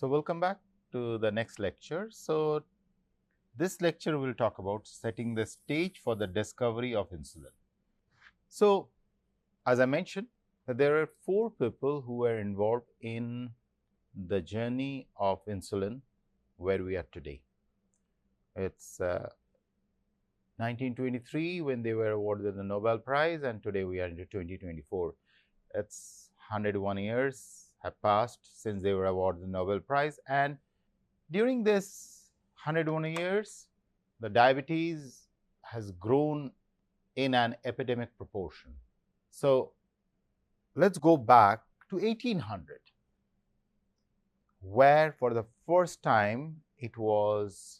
welcome back to the next lecture. So, this lecture will talk about setting the stage for the discovery of insulin. So, as I mentioned, there are 4 people who were involved in the journey of insulin where we are today. It's 1923 when they were awarded the Nobel Prize, and today we are into 2024. It's 101 years have passed since they were awarded the Nobel Prize, and during this 101 years, the diabetes has grown in an epidemic proportion. So, let's go back to 1800, where for the first time it was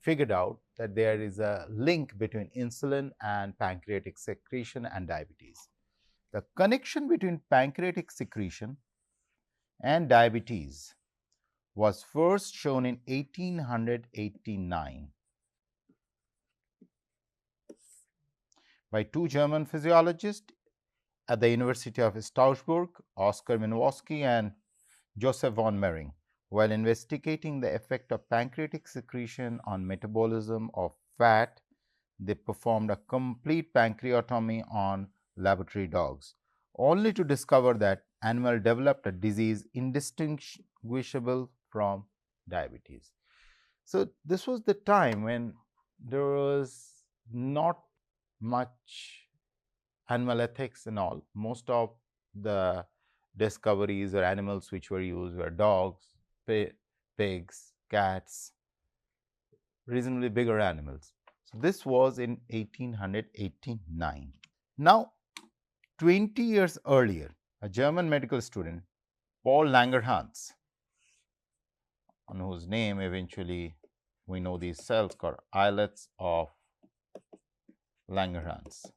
figured out that there is a link between insulin and pancreatic secretion and diabetes. The connection between pancreatic secretion and diabetes was first shown in 1889 by 2 German physiologists at the University of Strasbourg, Oskar Minowski and Joseph von Mering, while investigating the effect of pancreatic secretion on metabolism of fat. They performed a complete pancreatomy on laboratory dogs, only to discover that animal developed a disease indistinguishable from diabetes. So, this was the time when there was not much animal ethics and all. Most of the discoveries or animals which were used were dogs, pigs, cats, reasonably bigger animals. So, this was in 1889. Now, 20 years earlier, a German medical student, Paul Langerhans, on whose name eventually we know these cells called islets of Langerhans,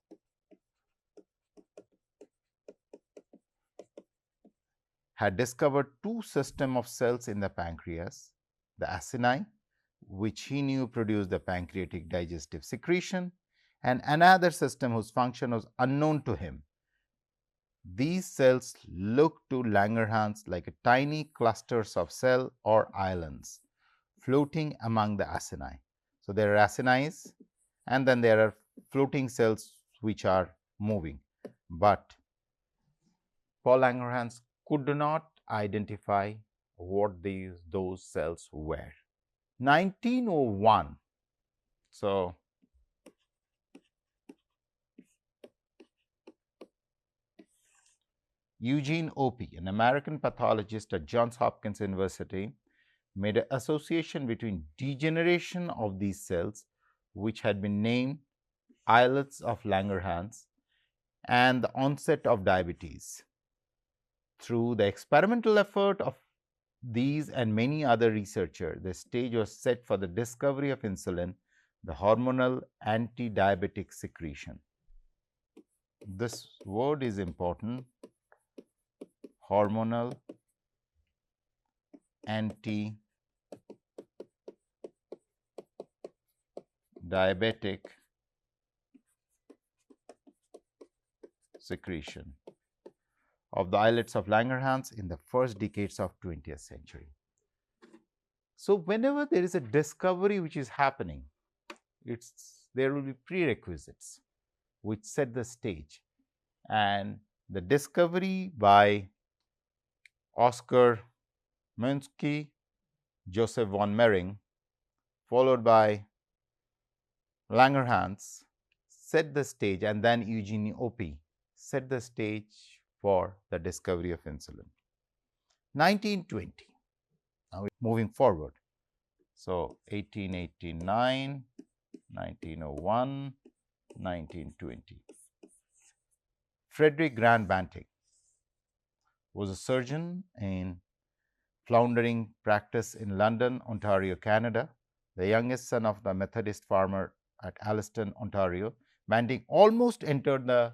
had discovered 2 systems of cells in the pancreas, the acini, which he knew produced the pancreatic digestive secretion, and another system whose function was unknown to him. These cells look to Langerhans like tiny clusters of cell or islands floating among the acini. So, there are acini and then there are floating cells which are moving, but Paul Langerhans could not identify what those cells were. 1901. So, Eugene Opie, an American pathologist at Johns Hopkins University, made an association between degeneration of these cells, which had been named islets of Langerhans, and the onset of diabetes. Through the experimental effort of these and many other researchers, the stage was set for the discovery of insulin, the hormonal anti-diabetic secretion. This word is important, hormonal anti-diabetic secretion of the islets of Langerhans in the first decades of 20th century. So, whenever there is a discovery which is happening, there will be prerequisites which set the stage, and the discovery by Oskar Minowski, Joseph von Mering, followed by Langerhans, set the stage, and then Eugene Opie set the stage for the discovery of insulin. 1920. Now, moving forward. So, 1889, 1901, 1920. Frederick Grant Banting was a surgeon in floundering practice in London, Ontario, Canada, the youngest son of the Methodist farmer at Alliston, Ontario. Banting almost entered the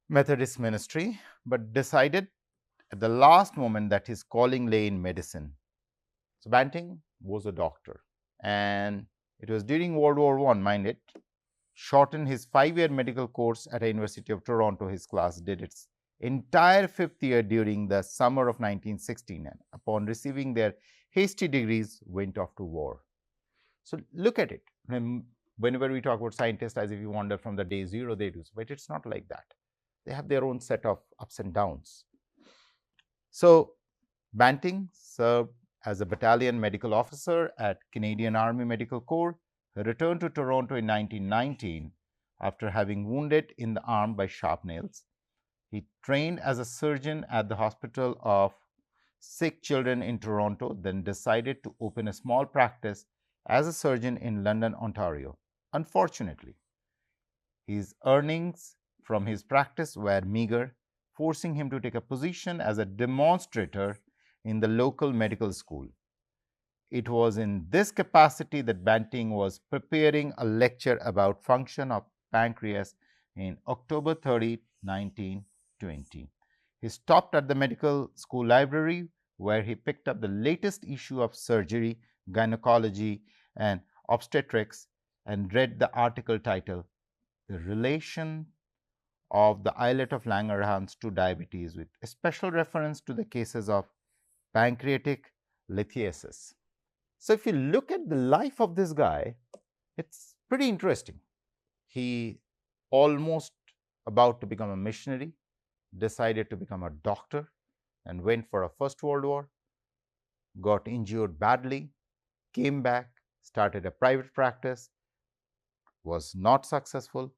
Methodist ministry, but decided at the last moment that his calling lay in medicine. So, Banting was a doctor, and it was during World War I, mind it, shortened his 5-year medical course at the University of Toronto. His class did its entire fifth year during the summer of 1916, and upon receiving their hasty degrees, went off to war. So look at it. Whenever we talk about scientists, as if you wander from the day zero, they do, but it's not like that. They have their own set of ups and downs. So Banting served as a battalion medical officer at Canadian Army Medical Corps. He returned to Toronto in 1919 after having wounded in the arm by sharp nails. He trained as a surgeon at the Hospital of Sick Children in Toronto, then decided to open a small practice as a surgeon in London, Ontario. Unfortunately, his earnings from his practice were meager, forcing him to take a position as a demonstrator in the local medical school. It was in this capacity that Banting was preparing a lecture about function of pancreas in October 30, 1920. He stopped at the medical school library where he picked up the latest issue of surgery, gynecology, and obstetrics and read the article titled The Relation of the Islet of Langerhans to Diabetes, with a special reference to the cases of pancreatic lithiasis. So if you look at the life of this guy, it's pretty interesting. He almost about to become a missionary, decided to become a doctor, and went for a First World War, got injured badly, came back, started a private practice, was not successful,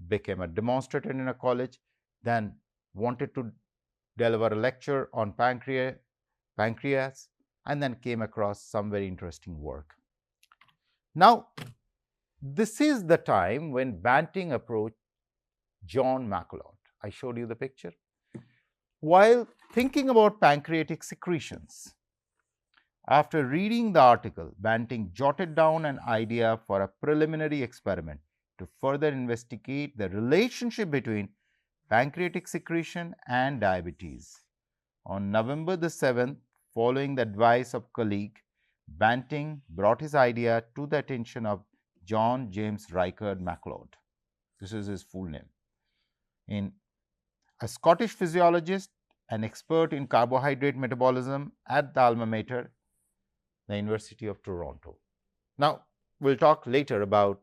became a demonstrator in a college, then wanted to deliver a lecture on pancreas, and then came across some very interesting work. Now, this is the time when Banting approached John MacLeod. I showed you the picture. While thinking about pancreatic secretions, after reading the article, Banting jotted down an idea for a preliminary experiment to further investigate the relationship between pancreatic secretion and diabetes. On November the 7th, following the advice of colleague, Banting brought his idea to the attention of John James Ricard MacLeod. This is his full name. A Scottish physiologist, an expert in carbohydrate metabolism at the alma mater, the University of Toronto. Now, we'll talk later about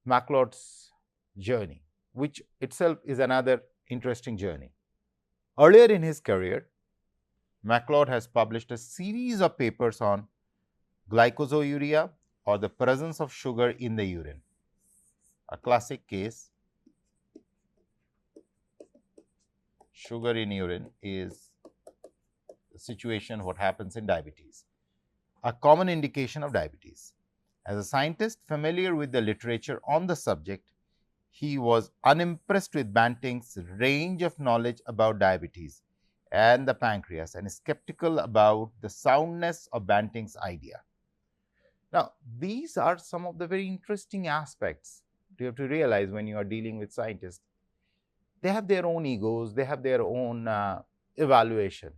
MacLeod's journey, which itself is another interesting journey. Earlier in his career, MacLeod has published a series of papers on glycosuria, or the presence of sugar in the urine. A classic case, sugar in urine, is the situation what happens in diabetes, a common indication of diabetes. As a scientist familiar with the literature on the subject, he was unimpressed with Banting's range of knowledge about diabetes and the pancreas, and is skeptical about the soundness of Banting's idea. Now, these are some of the very interesting aspects you have to realize when you are dealing with scientists. They have their own egos, they have their own evaluation.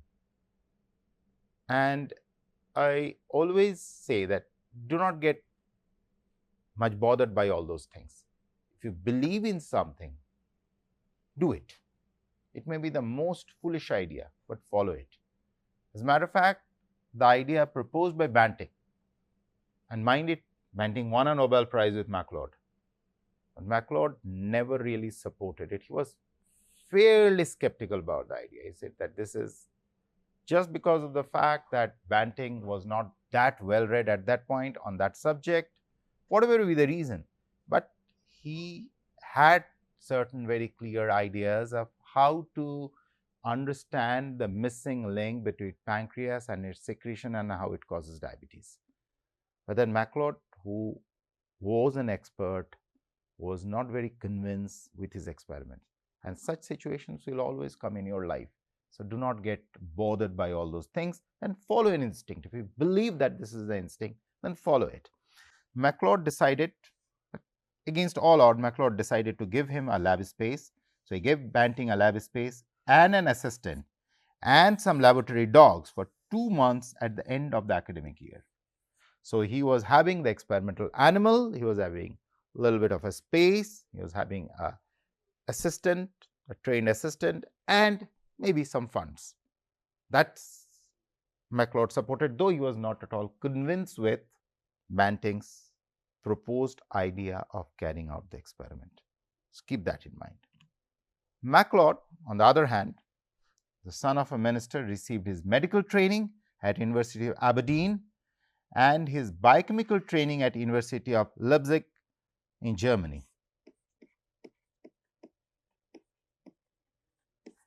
And I always say that do not get much bothered by all those things. If you believe in something, do it. It may be the most foolish idea, but follow it. As a matter of fact, the idea proposed by Banting, and mind it, Banting won a Nobel Prize with MacLeod. But MacLeod never really supported it. He was fairly skeptical about the idea. He said that this is just because of the fact that Banting was not that well read at that point on that subject, whatever be the reason. But he had certain very clear ideas of how to understand the missing link between pancreas and its secretion and how it causes diabetes. But then MacLeod, who was an expert, was not very convinced with his experiment. And such situations will always come in your life. So do not get bothered by all those things and follow an instinct. If you believe that this is the instinct, then follow it. MacLeod decided, against all odds, MacLeod decided to give him a lab space. So he gave Banting a lab space and an assistant and some laboratory dogs for 2 months at the end of the academic year. So he was having the experimental animal, he was having a little bit of a space, he was having an assistant a trained assistant, and maybe some funds. That's MacLeod supported, though he was not at all convinced with Banting's proposed idea of carrying out the experiment. So keep that in mind. MacLeod, on the other hand, the son of a minister, received his medical training at University of Aberdeen and his biochemical training at University of Leipzig in Germany.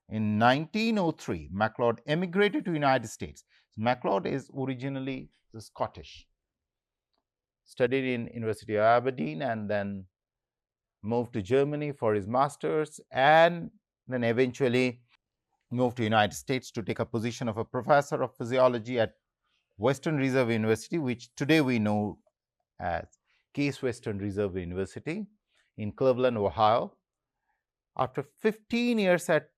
In 1903, MacLeod emigrated to United States. MacLeod is originally Scottish, studied in University of Aberdeen and then moved to Germany for his master's, and then eventually moved to United States to take a position of a professor of physiology at Western Reserve University, which today we know as Case Western Reserve University in Cleveland, Ohio. After 15 years at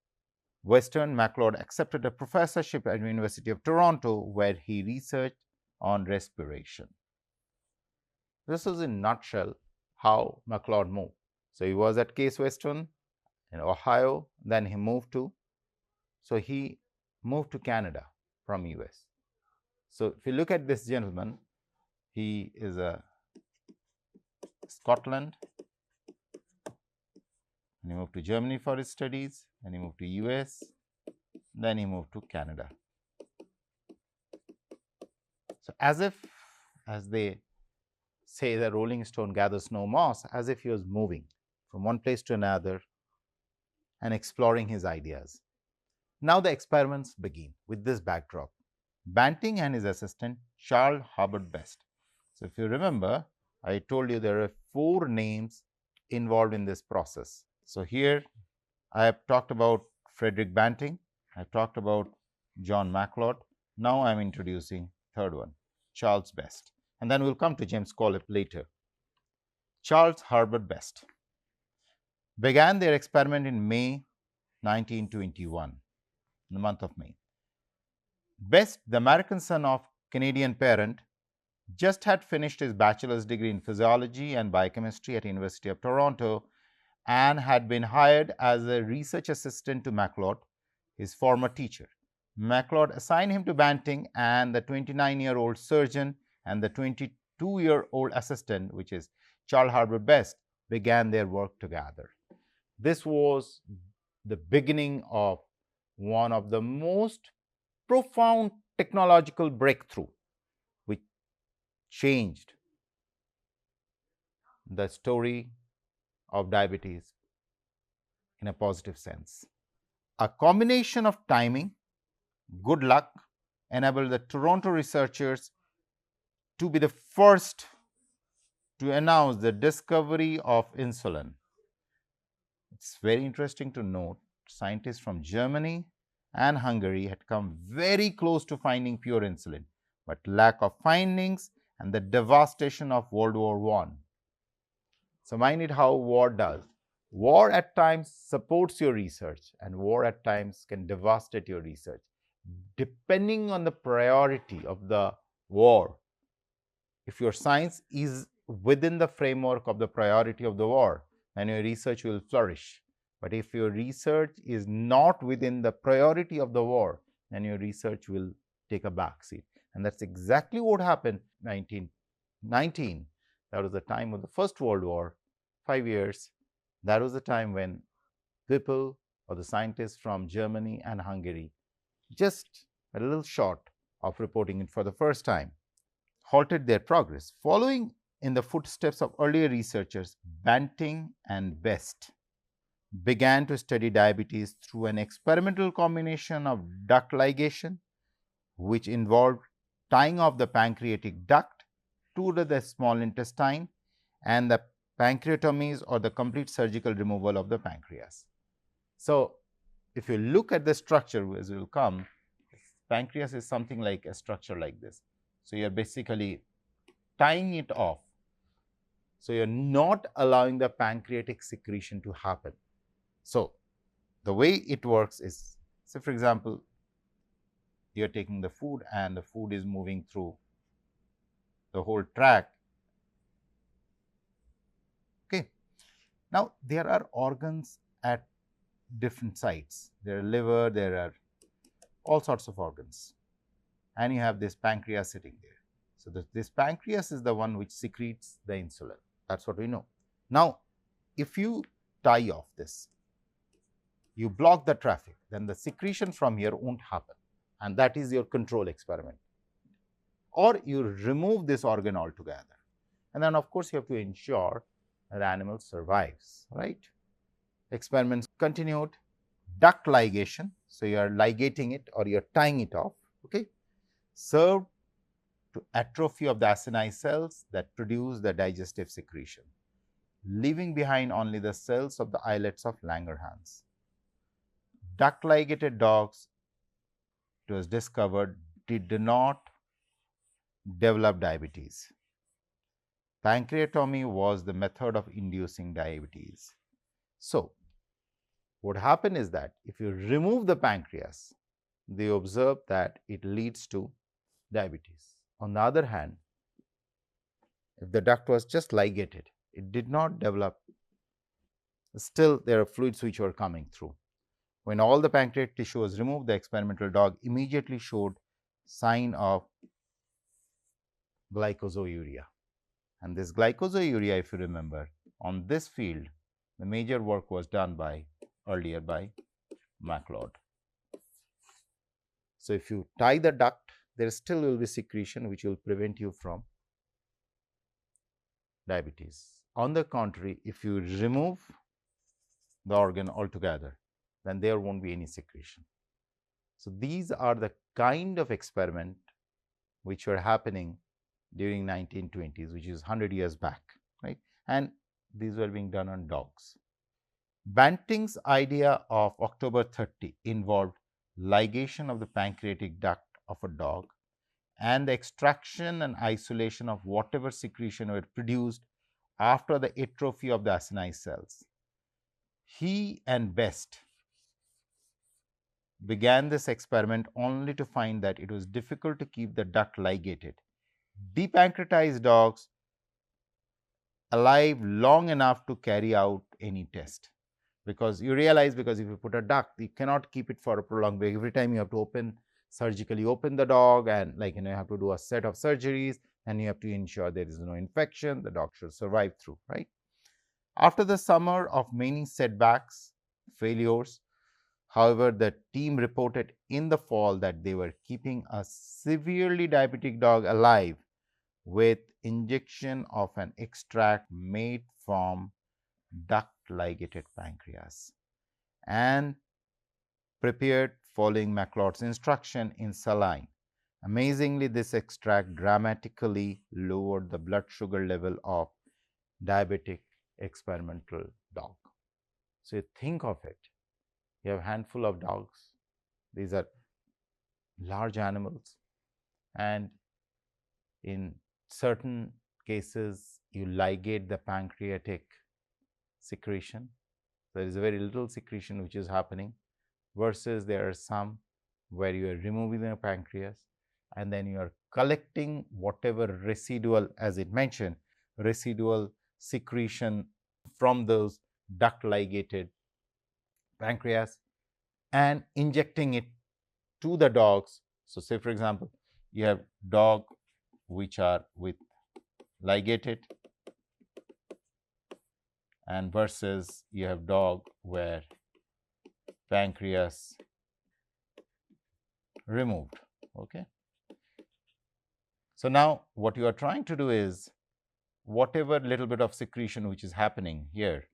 Western, MacLeod accepted a professorship at the University of Toronto, where he researched on respiration. This is in a nutshell how MacLeod moved. So he was at Case Western in Ohio, then he moved to Canada from US. So if you look at this gentleman, he is a Scotland, and he moved to Germany for his studies, then he moved to US, then he moved to Canada. So as they say, the rolling stone gathers no moss, as if he was moving from one place to another and exploring his ideas. Now the experiments begin with this backdrop. Banting and his assistant, Charles Herbert Best. So if you remember, I told you there are 4 names involved in this process. So here I have talked about Frederick Banting, I have talked about John MacLeod. Now I am introducing third one, Charles Best, and then we'll come to James Collip later. Charles Herbert Best began their experiment in May 1921, in the month of May. Best, the American son of Canadian parent, just had finished his bachelor's degree in physiology and biochemistry at University of Toronto and had been hired as a research assistant to MacLeod, his former teacher. MacLeod assigned him to Banting, and the 29-year-old surgeon and the 22-year-old assistant, which is Charles Herbert Best, began their work together. This was the beginning of one of the most profound technological breakthrough which changed the story of diabetes in a positive sense. A combination of timing, good luck, enabled the Toronto researchers to be the first to announce the discovery of insulin. It's very interesting to note scientists from Germany and Hungary had come very close to finding pure insulin, but lack of findings and the devastation of World War I. So mind it how war does. War at times supports your research, and war at times can devastate your research. Depending on the priority of the war, if your science is within the framework of the priority of the war, then your research will flourish. But if your research is not within the priority of the war, then your research will take a backseat. And that's exactly what happened in 1919. That was the time of the First World War, 5 years. That was the time when people or the scientists from Germany and Hungary, just a little short of reporting it for the first time, halted their progress. Following in the footsteps of earlier researchers, Banting and Best began to study diabetes through an experimental combination of duct ligation, which involved tying off the pancreatic duct to the small intestine, and the pancreatomies, or the complete surgical removal of the pancreas. So if you look at the structure as will come, pancreas is something like a structure like this. So you are basically tying it off. So you are not allowing the pancreatic secretion to happen. So the way it works is, say for example, you are taking the food and the food is moving through the whole tract. Okay. Now there are organs at different sites. There are liver, there are all sorts of organs, and you have this pancreas sitting there. So, this pancreas is the one which secretes the insulin. That is what we know. Now, if you tie off this, you block the traffic, then the secretion from here won't happen, and that is your control experiment. Or you remove this organ altogether, and then of course you have to ensure that the animal survives, right? Experiments continued. Duct ligation, so you are ligating it or you are tying it off, okay, served to atrophy of the acini cells that produce the digestive secretion, leaving behind only the cells of the islets of Langerhans. Duct ligated dogs, it was discovered, did not develop diabetes. Pancreatomy was the method of inducing diabetes. So, what happened is that if you remove the pancreas, they observe that it leads to diabetes. On the other hand, if the duct was just ligated, it did not develop, still there are fluids which were coming through. When all the pancreatic tissue was removed, the experimental dog immediately showed sign of glycosouria. And this glycosouria, if you remember, on this field, the major work was done earlier by MacLeod. So, if you tie the duct, there still will be secretion which will prevent you from diabetes. On the contrary, if you remove the organ altogether, then there won't be any secretion. So, these are the kind of experiment which were happening during 1920s, which is 100 years back, right? And these were being done on dogs. Banting's idea of October 30 involved ligation of the pancreatic duct of a dog and the extraction and isolation of whatever secretion were produced after the atrophy of the acini cells. He and Best began this experiment only to find that it was difficult to keep the duct ligated. Depancreatized dogs alive long enough to carry out any test, because you realize, because if you put a duct, you cannot keep it for a prolonged period. Every time you have to surgically open the dog, and you have to do a set of surgeries, and you have to ensure there is no infection, the dog should survive through, right? After the summer of many setbacks, failures, however, the team reported in the fall that they were keeping a severely diabetic dog alive with injection of an extract made from duct ligated pancreas and prepared following MacLeod's instruction in saline. Amazingly, this extract dramatically lowered the blood sugar level of diabetic experimental dog. So, you think of it, you have a handful of dogs, these are large animals, and in certain cases you ligate the pancreatic secretion. There is a very little secretion which is happening, versus there are some where you are removing the pancreas and then you are collecting whatever residual, as it mentioned, residual secretion from those duct ligated pancreas and injecting it to the dogs. So, say for example, you have dog which are with ligated, and versus you have dog where pancreas removed. Okay. So, now what you are trying to do is, whatever little bit of secretion which is happening here,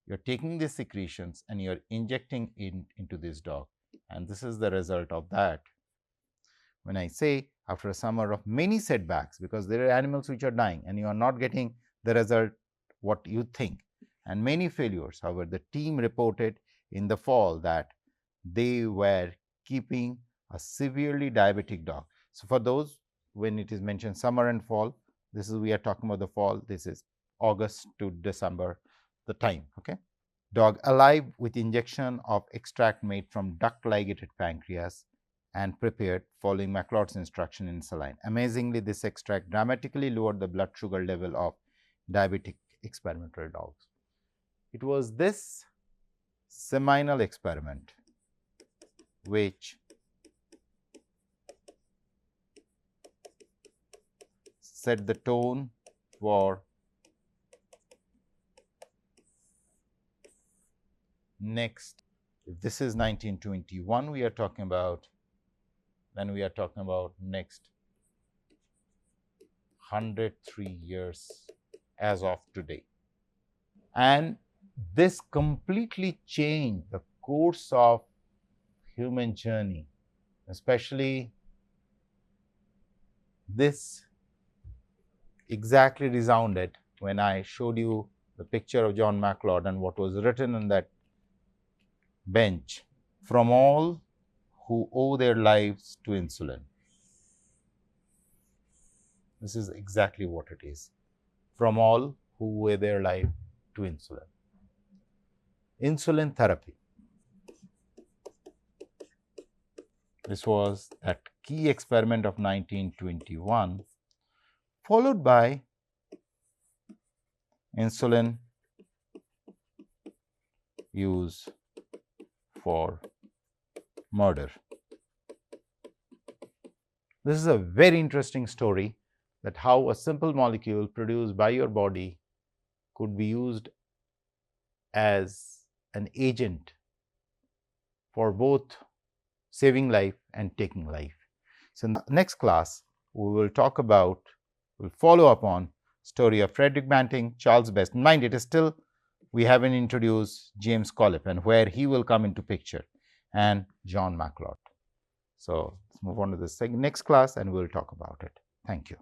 you are taking these secretions and you are injecting into this dog, and this is the result of that. When I say after a summer of many setbacks, because there are animals which are dying and you are not getting the result what you think, and many failures, however, the team reported in the fall that they were keeping a severely diabetic dog. So, for those, when it is mentioned summer and fall, this is, we are talking about the fall, this is August to December, the time. Okay. Dog alive with injection of extract made from duct ligated pancreas and prepared following MacLeod's instruction in saline. Amazingly, this extract dramatically lowered the blood sugar level of diabetic experimental dogs. It was this seminal experiment which set the tone for next. If this is 1921 we are talking about, then we are talking about next 103 years as of today. And this completely changed the course of human journey, especially this exactly resounded when I showed you the picture of John MacLeod and what was written on that bench: from all who owe their lives to insulin. This is exactly what it is. From all who owe their life to insulin. Insulin therapy. This was that key experiment of 1921, followed by insulin use for murder. This is a very interesting story, that how a simple molecule produced by your body could be used as an agent for both saving life and taking life. So in the next class, we will talk about, we'll follow up on story of Frederick Banting, Charles Best. Mind, it is still, we haven't introduced James Collip and where he will come into picture, and John MacLeod. So let's move on to the next class and we'll talk about it. Thank you.